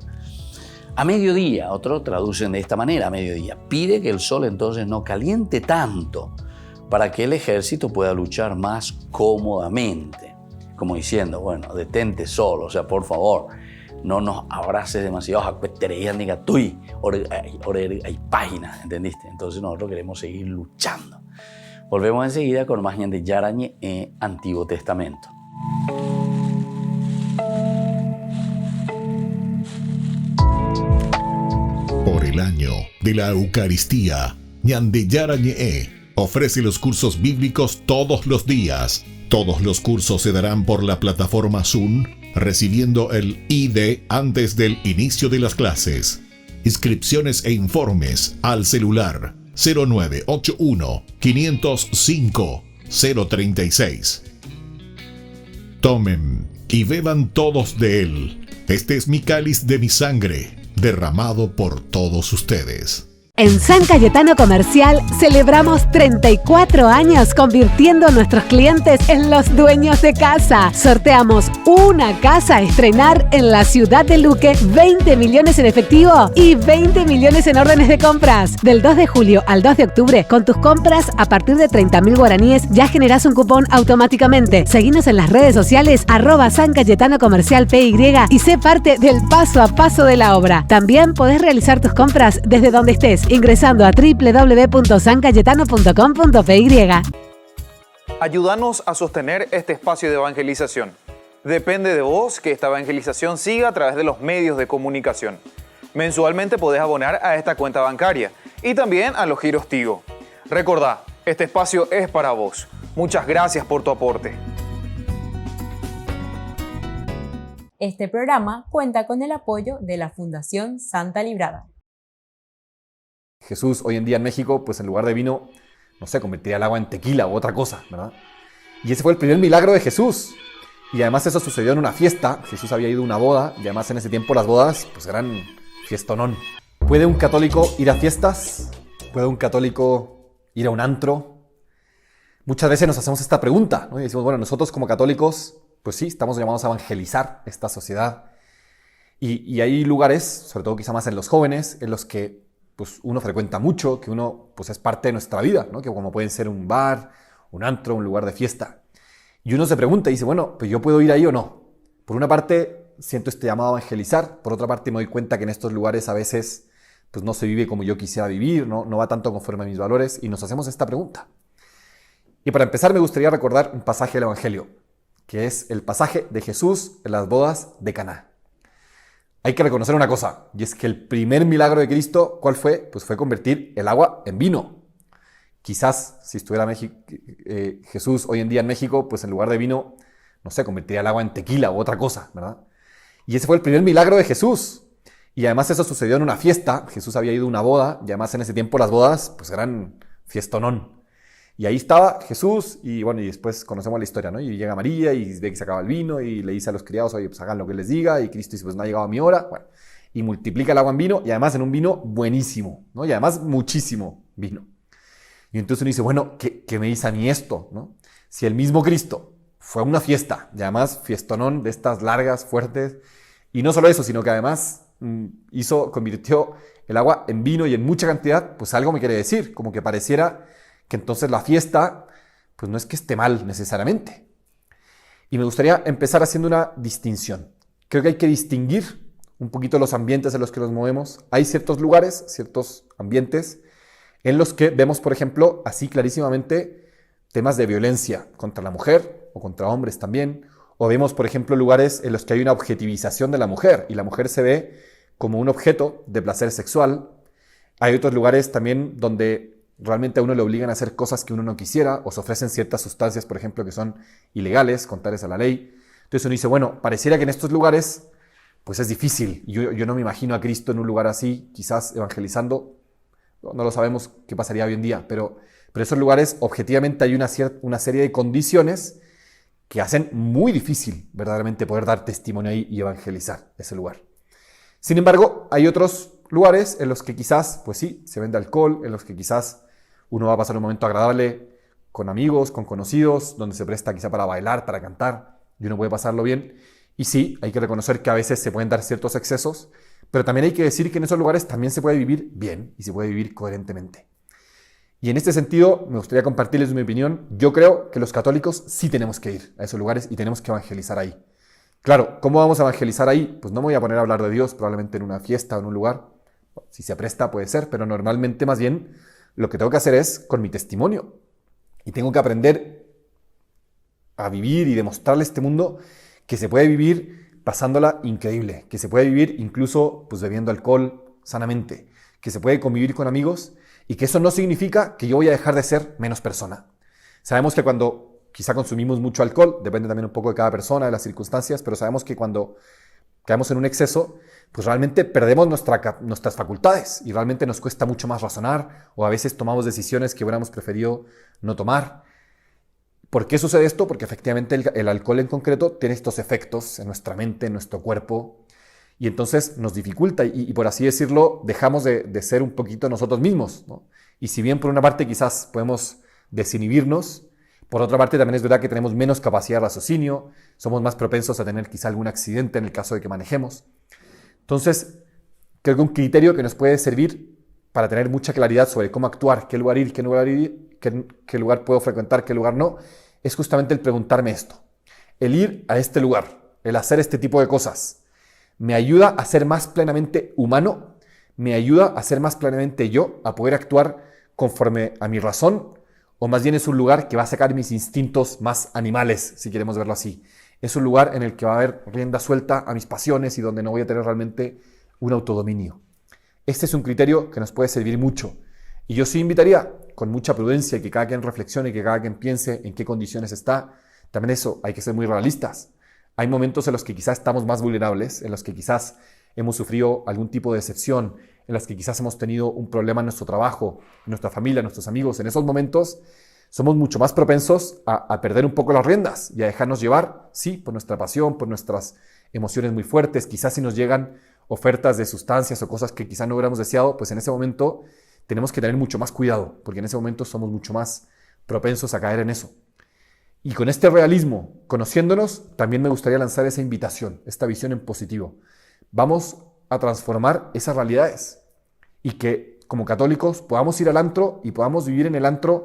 A mediodía, otro traducen de esta manera, a mediodía, pide que el sol entonces no caliente tanto para que el ejército pueda luchar más cómodamente. Como diciendo, bueno, detente sol, o sea, por favor, no nos abraces demasiado, hay páginas, ¿entendiste? Entonces nosotros queremos seguir luchando. Volvemos enseguida con más Ñandeyara Ñe'e, Antiguo Testamento. Por el año de la Eucaristía, Ñandeyara Ñe'e ofrece los cursos bíblicos todos los días. Todos los cursos se darán por la plataforma Zoom, recibiendo el ID antes del inicio de las clases. Inscripciones e informes al celular 0981 505 036. Tomen y beban todos de él. Este es mi cáliz de mi sangre, derramado por todos ustedes. En San Cayetano Comercial celebramos 34 años convirtiendo a nuestros clientes en los dueños de casa. Sorteamos una casa a estrenar en la ciudad de Luque, 20 millones en efectivo y 20 millones en órdenes de compras. Del 2 de julio al 2 de octubre, con tus compras a partir de 30.000 guaraníes ya generás un cupón automáticamente. Seguinos en las redes sociales @San Cayetano Comercial PY y sé parte del paso a paso de la obra. También podés realizar tus compras desde donde estés, ingresando a www.sancayetano.com.py. Ayúdanos a sostener este espacio de evangelización. Depende de vos que esta evangelización siga a través de los medios de comunicación. Mensualmente podés abonar a esta cuenta bancaria y también a los giros Tigo. Recordá, este espacio es para vos. Muchas gracias por tu aporte. Este programa cuenta con el apoyo de la Fundación Santa Librada. Jesús hoy en día en México, pues en lugar de vino, no sé, convertiría el agua en tequila u otra cosa, ¿verdad? Y ese fue el primer milagro de Jesús. Y además eso sucedió en una fiesta. Jesús había ido a una boda y además en ese tiempo las bodas pues eran fiestonón. ¿Puede un católico ir a fiestas? ¿Puede un católico ir a un antro? Muchas veces nos hacemos esta pregunta, ¿no? Y decimos, bueno, nosotros como católicos, pues sí, estamos llamados a evangelizar esta sociedad. Y hay lugares, sobre todo quizá más en los jóvenes, en los que pues uno frecuenta mucho, que uno pues es parte de nuestra vida, ¿no? Que como pueden ser un bar, un antro, un lugar de fiesta. Y uno se pregunta y dice, bueno, pues yo puedo ir ahí o no. Por una parte siento este llamado a evangelizar, por otra parte me doy cuenta que en estos lugares a veces pues no se vive como yo quisiera vivir, no va tanto conforme a mis valores y nos hacemos esta pregunta. Y para empezar me gustaría recordar un pasaje del Evangelio, que es el pasaje de Jesús en las bodas de Caná. Hay que reconocer una cosa, y es que el primer milagro de Cristo, ¿cuál fue? Pues fue convertir el agua en vino. Quizás si estuviera Jesús hoy en día en México, pues en lugar de vino, no sé, convertiría el agua en tequila u otra cosa, ¿verdad? Y ese fue el primer milagro de Jesús. Y además eso sucedió en una fiesta. Jesús había ido a una boda, y además en ese tiempo las bodas pues eran fiestonón. Y ahí estaba Jesús, y bueno, y después conocemos la historia, ¿no? Y llega María, y ve que se acaba el vino, y le dice a los criados, oye, pues hagan lo que les diga, y Cristo dice, pues no ha llegado mi hora, bueno, y multiplica el agua en vino, y además en un vino buenísimo, ¿no? Y además muchísimo vino. Y entonces uno dice, bueno, ¿qué me dice a mí esto, no? Si el mismo Cristo fue a una fiesta, y además fiestonón de estas largas, fuertes, y no solo eso, sino que además convirtió el agua en vino y en mucha cantidad, pues algo me quiere decir, como que pareciera que entonces la fiesta, pues no es que esté mal necesariamente. Y me gustaría empezar haciendo una distinción. Creo que hay que distinguir un poquito los ambientes en los que nos movemos. Hay ciertos lugares, ciertos ambientes, en los que vemos, por ejemplo, así clarísimamente, temas de violencia contra la mujer, o contra hombres también, o vemos, por ejemplo, lugares en los que hay una objetivización de la mujer, y la mujer se ve como un objeto de placer sexual. Hay otros lugares también donde realmente a uno le obligan a hacer cosas que uno no quisiera, o se ofrecen ciertas sustancias, por ejemplo, que son ilegales, contrarias a la ley. Entonces uno dice, bueno, pareciera que en estos lugares pues es difícil. Yo no me imagino a Cristo en un lugar así, quizás evangelizando. No lo sabemos qué pasaría hoy en día, pero en esos lugares objetivamente hay una serie de condiciones que hacen muy difícil verdaderamente poder dar testimonio ahí y evangelizar ese lugar. Sin embargo, hay otros lugares en los que quizás, pues sí, se vende alcohol, en los que quizás uno va a pasar un momento agradable con amigos, con conocidos, donde se presta quizá para bailar, para cantar, y uno puede pasarlo bien. Y sí, hay que reconocer que a veces se pueden dar ciertos excesos, pero también hay que decir que en esos lugares también se puede vivir bien y se puede vivir coherentemente. Y en este sentido, me gustaría compartirles mi opinión. Yo creo que los católicos sí tenemos que ir a esos lugares y tenemos que evangelizar ahí. Claro, ¿cómo vamos a evangelizar ahí? Pues no me voy a poner a hablar de Dios probablemente en una fiesta o en un lugar. Si se presta puede ser, pero normalmente más bien lo que tengo que hacer es con mi testimonio. Y tengo que aprender a vivir y demostrarle a este mundo que se puede vivir pasándola increíble, que se puede vivir incluso pues, bebiendo alcohol sanamente, que se puede convivir con amigos y que eso no significa que yo voy a dejar de ser menos persona. Sabemos que cuando quizá consumimos mucho alcohol, depende también un poco de cada persona, de las circunstancias, pero sabemos que cuando caemos en un exceso, pues realmente perdemos nuestras facultades y realmente nos cuesta mucho más razonar o a veces tomamos decisiones que hubiéramos preferido no tomar. ¿Por qué sucede esto? Porque efectivamente el alcohol en concreto tiene estos efectos en nuestra mente, en nuestro cuerpo Y entonces nos dificulta y por así decirlo, dejamos de ser un poquito nosotros mismos, ¿no? Y si bien por una parte quizás podemos desinhibirnos, por otra parte también es verdad que tenemos menos capacidad de raciocinio, somos más propensos a tener quizá algún accidente en el caso de que manejemos. Entonces, creo que un criterio que nos puede servir para tener mucha claridad sobre cómo actuar, qué lugar ir, qué lugar puedo frecuentar, qué lugar no, es justamente el preguntarme esto. El ir a este lugar, el hacer este tipo de cosas, ¿me ayuda a ser más plenamente humano? ¿Me ayuda a ser más plenamente yo, a poder actuar conforme a mi razón? ¿O más bien es un lugar que va a sacar mis instintos más animales, si queremos verlo así? Es un lugar en el que va a haber rienda suelta a mis pasiones y donde no voy a tener realmente un autodominio. Este es un criterio que nos puede servir mucho. Y yo sí invitaría, con mucha prudencia, que cada quien reflexione, que cada quien piense en qué condiciones está. También eso, hay que ser muy realistas. Hay momentos en los que quizás estamos más vulnerables, en los que quizás hemos sufrido algún tipo de decepción, en los que quizás hemos tenido un problema en nuestro trabajo, en nuestra familia, en nuestros amigos. En esos momentos somos mucho más propensos a perder un poco las riendas y a dejarnos llevar, sí, por nuestra pasión, por nuestras emociones muy fuertes. Quizás si nos llegan ofertas de sustancias o cosas que quizás no hubiéramos deseado, pues en ese momento tenemos que tener mucho más cuidado, porque en ese momento somos mucho más propensos a caer en eso. Y con este realismo, conociéndonos, también me gustaría lanzar esa invitación, esta visión en positivo. Vamos a transformar esas realidades y que como católicos podamos ir al antro y podamos vivir en el antro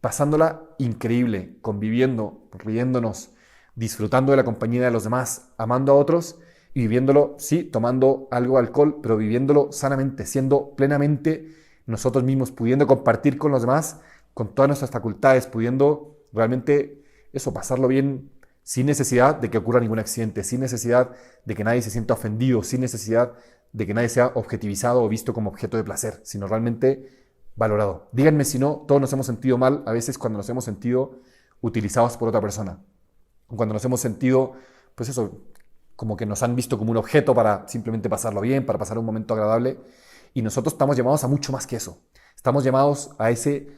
pasándola increíble, conviviendo, riéndonos, disfrutando de la compañía de los demás, amando a otros y viviéndolo, sí, tomando algo de alcohol, pero viviéndolo sanamente, siendo plenamente nosotros mismos, pudiendo compartir con los demás, con todas nuestras facultades, pudiendo realmente eso, pasarlo bien sin necesidad de que ocurra ningún accidente, sin necesidad de que nadie se sienta ofendido, sin necesidad de que nadie sea objetivizado o visto como objeto de placer, sino realmente valorado. Díganme si no, todos nos hemos sentido mal a veces cuando nos hemos sentido utilizados por otra persona, cuando nos hemos sentido, pues eso, como que nos han visto como un objeto para simplemente pasarlo bien, para pasar un momento agradable, y nosotros estamos llamados a mucho más que eso. Estamos llamados a ese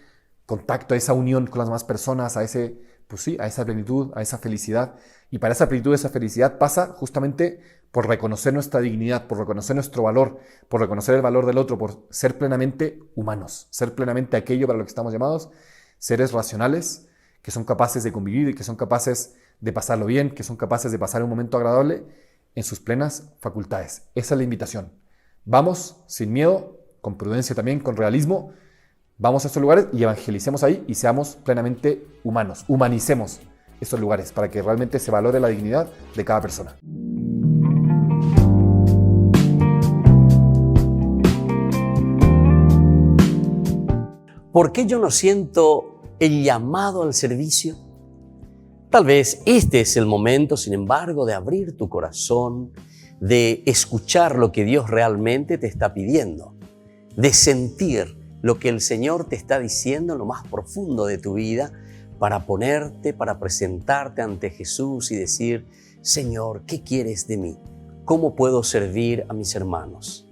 contacto, a esa unión con las demás personas, a ese, pues sí, a esa plenitud, a esa felicidad. Y para esa plenitud, esa felicidad pasa justamente por reconocer nuestra dignidad, por reconocer nuestro valor, por reconocer el valor del otro, por ser plenamente humanos, ser plenamente aquello para lo que estamos llamados, seres racionales, que son capaces de convivir y que son capaces de pasarlo bien, que son capaces de pasar un momento agradable en sus plenas facultades. Esa es la invitación. Vamos sin miedo, con prudencia también, con realismo, vamos a estos lugares y evangelicemos ahí y seamos plenamente humanos, humanicemos estos lugares para que realmente se valore la dignidad de cada persona. ¿Por qué yo no siento el llamado al servicio? Tal vez este es el momento, sin embargo, de abrir tu corazón, de escuchar lo que Dios realmente te está pidiendo, de sentir lo que el Señor te está diciendo en lo más profundo de tu vida para ponerte, para presentarte ante Jesús y decir: Señor, ¿qué quieres de mí? ¿Cómo puedo servir a mis hermanos?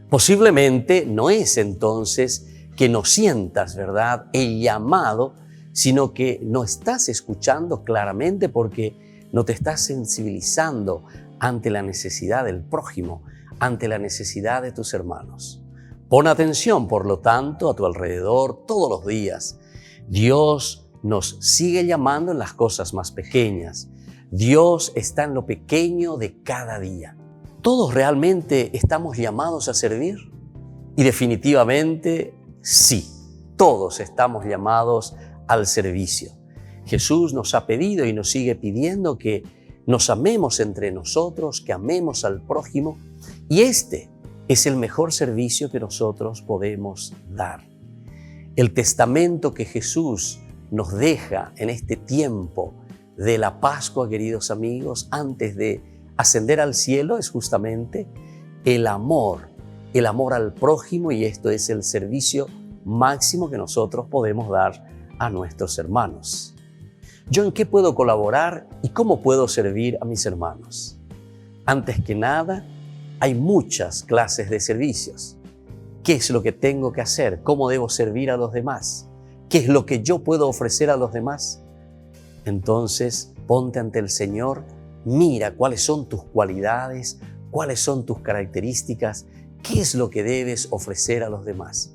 Posiblemente no es entonces que no sientas, ¿verdad?, el llamado, sino que no estás escuchando claramente porque no te estás sensibilizando ante la necesidad del prójimo, ante la necesidad de tus hermanos. Pon atención, por lo tanto, a tu alrededor todos los días. Dios nos sigue llamando en las cosas más pequeñas. Dios está en lo pequeño de cada día. ¿Todos realmente estamos llamados a servir? Y definitivamente sí, todos estamos llamados al servicio. Jesús nos ha pedido y nos sigue pidiendo que nos amemos entre nosotros, que amemos al prójimo, y este es el mejor servicio que nosotros podemos dar. El testamento que Jesús nos deja en este tiempo de la Pascua, queridos amigos, antes de ascender al cielo, es justamente el amor al prójimo, y esto es el servicio máximo que nosotros podemos dar a nuestros hermanos. ¿Yo en qué puedo colaborar y cómo puedo servir a mis hermanos? Antes que nada, hay muchas clases de servicios. ¿Qué es lo que tengo que hacer? ¿Cómo debo servir a los demás? ¿Qué es lo que yo puedo ofrecer a los demás? Entonces, ponte ante el Señor, mira cuáles son tus cualidades, cuáles son tus características, qué es lo que debes ofrecer a los demás.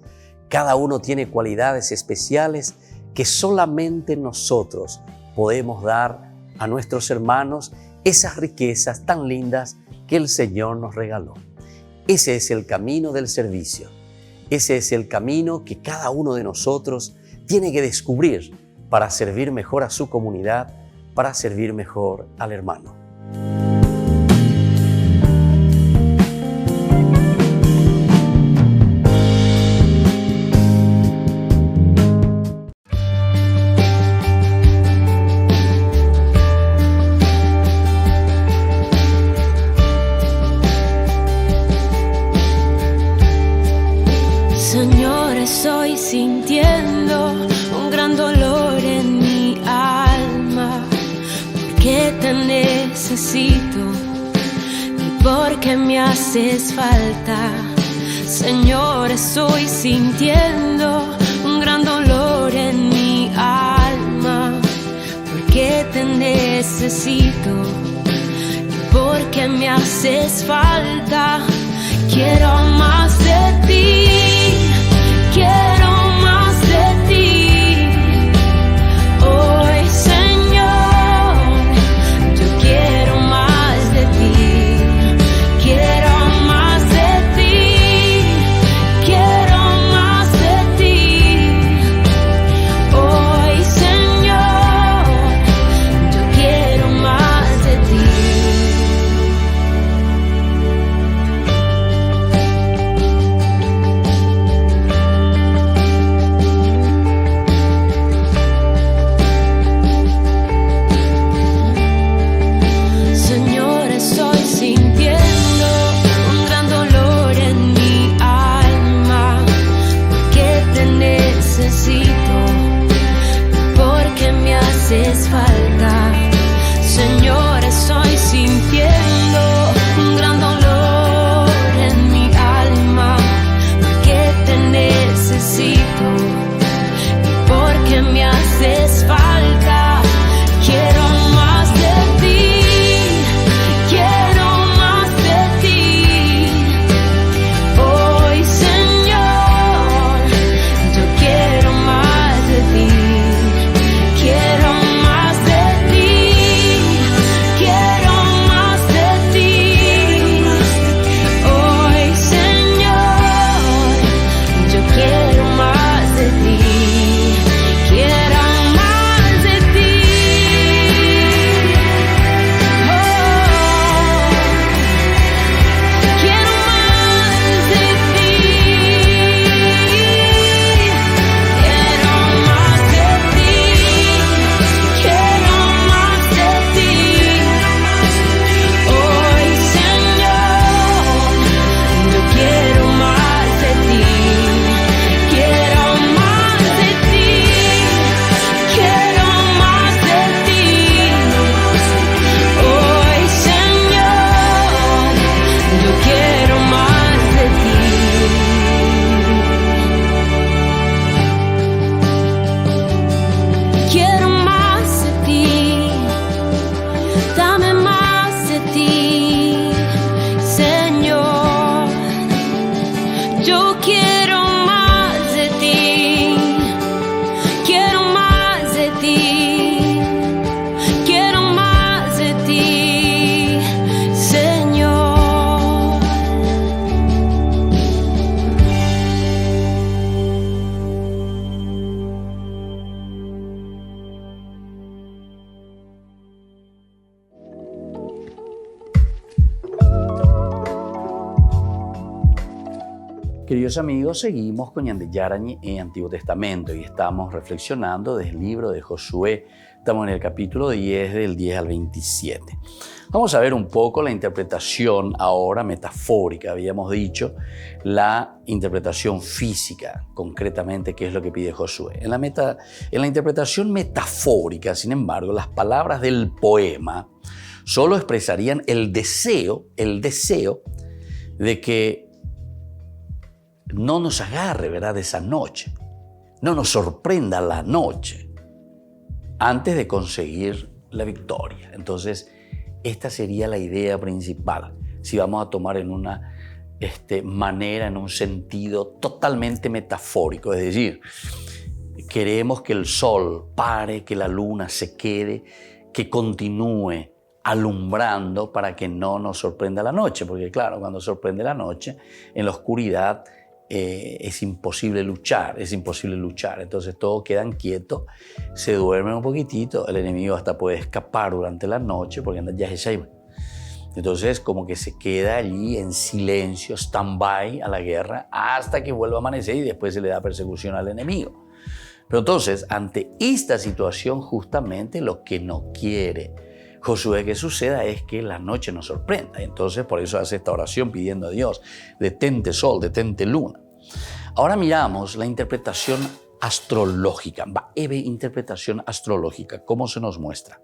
Cada uno tiene cualidades especiales que solamente nosotros podemos dar a nuestros hermanos, esas riquezas tan lindas que el Señor nos regaló. Ese es el camino del servicio. Ese es el camino que cada uno de nosotros tiene que descubrir para servir mejor a su comunidad, para servir mejor al hermano. Señor, estoy sintiendo un gran dolor en mi alma, porque te necesito y porque me haces falta. Señor, estoy sintiendo un gran dolor en mi alma, porque te necesito y porque me haces falta. Quiero más de ti. Quiero más de ti, hoy Señor, yo quiero más de ti, quiero más de ti, quiero más de ti, hoy Señor, yo quiero más de ti. Haces falta, Señor, estoy sintiendo un gran dolor en mi alma, porque te necesito y porque me haces falta. Quiero más de ti, quiero más de ti, hoy Señor, yo quiero más de ti. Quiero más de ti, quiero más de ti, hoy Señor, yo quiero más de ti, quiero más de ti, quiero más de ti, quiero más de ti. Quiero más de ti, hoy Señor, yo quiero más de ti, quiero más de ti, quiero más de ti, hoy Señor, yo quiero más de ti. Quiero más de ti, dame más de ti, Señor. Yo quiero más de ti, quiero más de ti, quiero más de ti, Señor. Queridos amigos, seguimos con Ñande Yarañe en Antiguo Testamento y estamos reflexionando desde el libro de Josué. Estamos en el capítulo 10, del 10 al 27. Vamos a ver un poco la interpretación ahora metafórica. Habíamos dicho la interpretación física, concretamente, qué es lo que pide Josué. En la interpretación metafórica, sin embargo, las palabras del poema solo expresarían el deseo de que no nos agarre, ¿verdad?, esa noche, no nos sorprenda la noche antes de conseguir la victoria. Entonces, esta sería la idea principal. si vamos a tomar en una manera, en un sentido totalmente metafórico. Es decir, queremos que el sol pare, que la luna se quede, que continúe alumbrando para que no nos sorprenda la noche, porque claro, cuando sorprende la noche, en la oscuridad es imposible luchar, entonces todos quedan quietos, se duermen un poquitito, el enemigo hasta puede escapar durante la noche porque anda ya es ahí. Entonces como que se queda allí en silencio, stand-by a la guerra hasta que vuelva a amanecer y después se le da persecución al enemigo. Pero entonces, ante esta situación, justamente lo que no quiere Josué que suceda es que la noche nos sorprenda. Entonces, por eso hace esta oración pidiendo a Dios, detente sol, detente luna. Ahora miramos la interpretación astrológica. Interpretación astrológica, ¿cómo se nos muestra?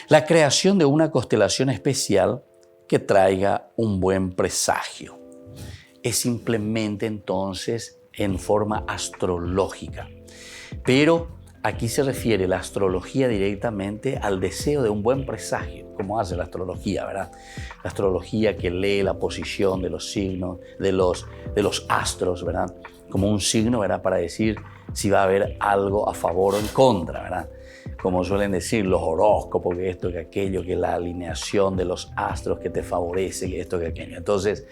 La creación de una constelación especial que traiga un buen presagio. Es simplemente entonces en forma astrológica. Pero aquí se refiere la astrología directamente al deseo de un buen presagio, como hace la astrología, ¿verdad? La astrología que lee la posición de los signos, de los astros, ¿verdad? Como un signo, ¿verdad? Para decir si va a haber algo a favor o en contra, ¿verdad? Como suelen decir los horóscopos, que esto, que aquello, que la alineación de los astros que te favorece, que esto, que aquello. Entonces,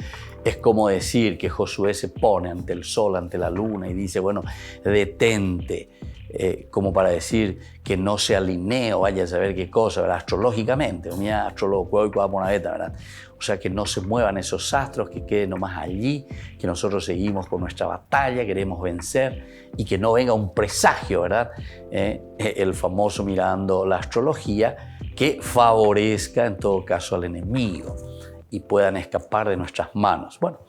es como decir que Josué se pone ante el sol, ante la luna y dice, bueno, detente, como para decir que no se alinee o vaya a saber qué cosa, ¿verdad? Astrológicamente, ¿verdad? O sea, que no se muevan esos astros, que queden nomás allí, que nosotros seguimos con nuestra batalla, queremos vencer y que no venga un presagio, ¿verdad? El famoso mirando la astrología, que favorezca en todo caso al enemigo y puedan escapar de nuestras manos. Bueno,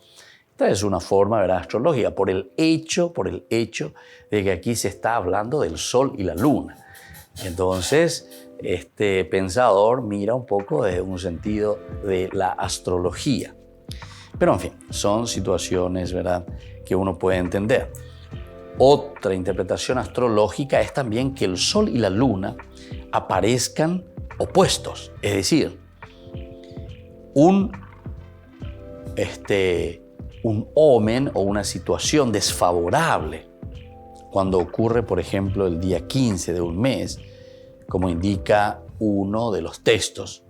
esta es una forma, ¿verdad?, astrológica, por el hecho de que aquí se está hablando del sol y la luna. Entonces, este pensador mira un poco desde un sentido de la astrología. Pero, en fin, son situaciones, ¿verdad?, que uno puede entender. Otra interpretación astrológica es también que el sol y la luna aparezcan opuestos, es decir, un omen o una situación desfavorable cuando ocurre, por ejemplo, el día 15 de un mes, como indica uno de los textos.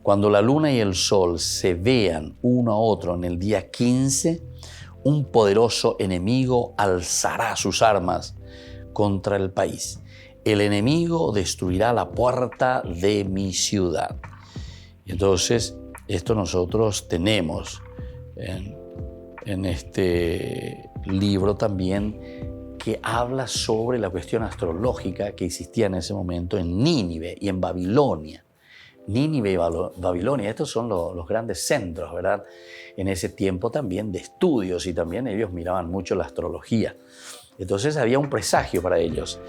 Cuando la luna y el sol se vean uno a otro en el día 15, un poderoso enemigo alzará sus armas contra el país. El enemigo destruirá la puerta de mi ciudad. Entonces, esto nosotros tenemos en este libro también, que habla sobre la cuestión astrológica que existía en ese momento en Nínive y en Babilonia. Nínive y Babilonia, estos son los grandes centros, ¿verdad?, en ese tiempo también de estudios, y también ellos miraban mucho la astrología. Entonces había un presagio para ellos,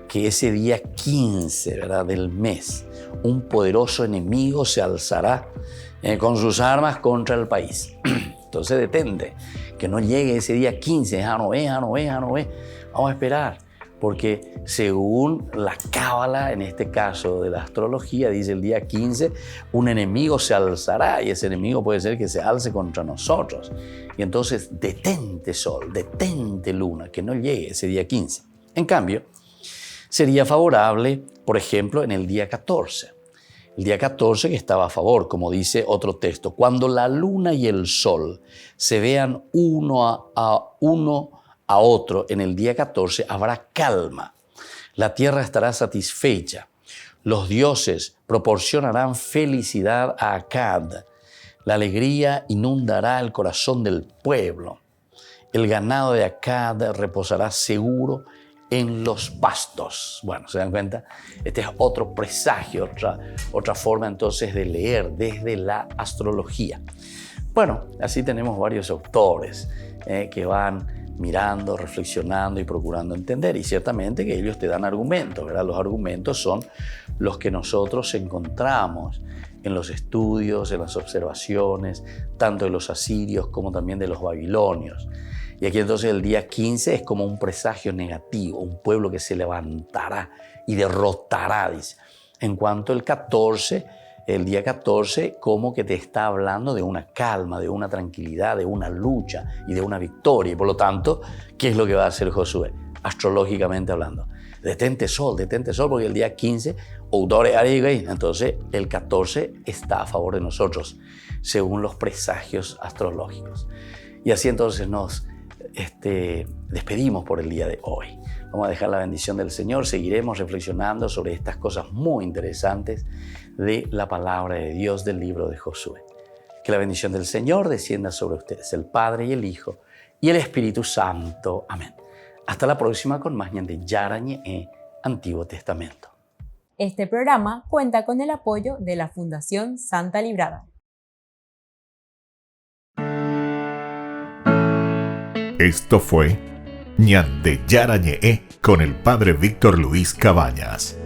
que ese día 15, ¿verdad?, del mes, un poderoso enemigo se alzará con sus armas contra el país. Entonces detente, que no llegue ese día 15, no ve. Vamos a esperar, porque según la cábala, en este caso de la astrología, dice el día 15, un enemigo se alzará, y ese enemigo puede ser que se alce contra nosotros. Y entonces detente sol, detente luna, que no llegue ese día 15. En cambio, sería favorable, por ejemplo, en el día 14. El día 14 que estaba a favor, como dice otro texto, cuando la luna y el sol se vean uno a otro en el día 14, habrá calma. La tierra estará satisfecha. Los dioses proporcionarán felicidad a Akkad. La alegría inundará el corazón del pueblo. El ganado de Akkad reposará seguro en los pastos. Bueno, ¿se dan cuenta? Este es otro presagio, otra forma entonces de leer desde la astrología. Bueno, así tenemos varios autores que van mirando, reflexionando y procurando entender, y ciertamente que ellos te dan argumentos, ¿verdad? Los argumentos son los que nosotros encontramos en los estudios, en las observaciones, tanto de los asirios como también de los babilonios. Y aquí entonces el día 15 es como un presagio negativo, un pueblo que se levantará y derrotará, dice. En cuanto el 14 el día 14 como que te está hablando de una calma, de una tranquilidad, de una lucha y de una victoria. Y por lo tanto, ¿qué es lo que va a hacer Josué? Astrológicamente hablando. Detente sol, porque el día 15, entonces el 14 está a favor de nosotros, según los presagios astrológicos. Y así entonces nos despedimos por el día de hoy. Vamos a dejar la bendición del Señor, seguiremos reflexionando sobre estas cosas muy interesantes de la palabra de Dios del libro de Josué. Que la bendición del Señor descienda sobre ustedes, el Padre y el Hijo y el Espíritu Santo. Amén. Hasta la próxima con más Ñande Yarañe, Antiguo Testamento. Este programa cuenta con el apoyo de la Fundación Santa Librada. Esto fue Ñande Yarañe con el Padre Víctor Luis Cabañas.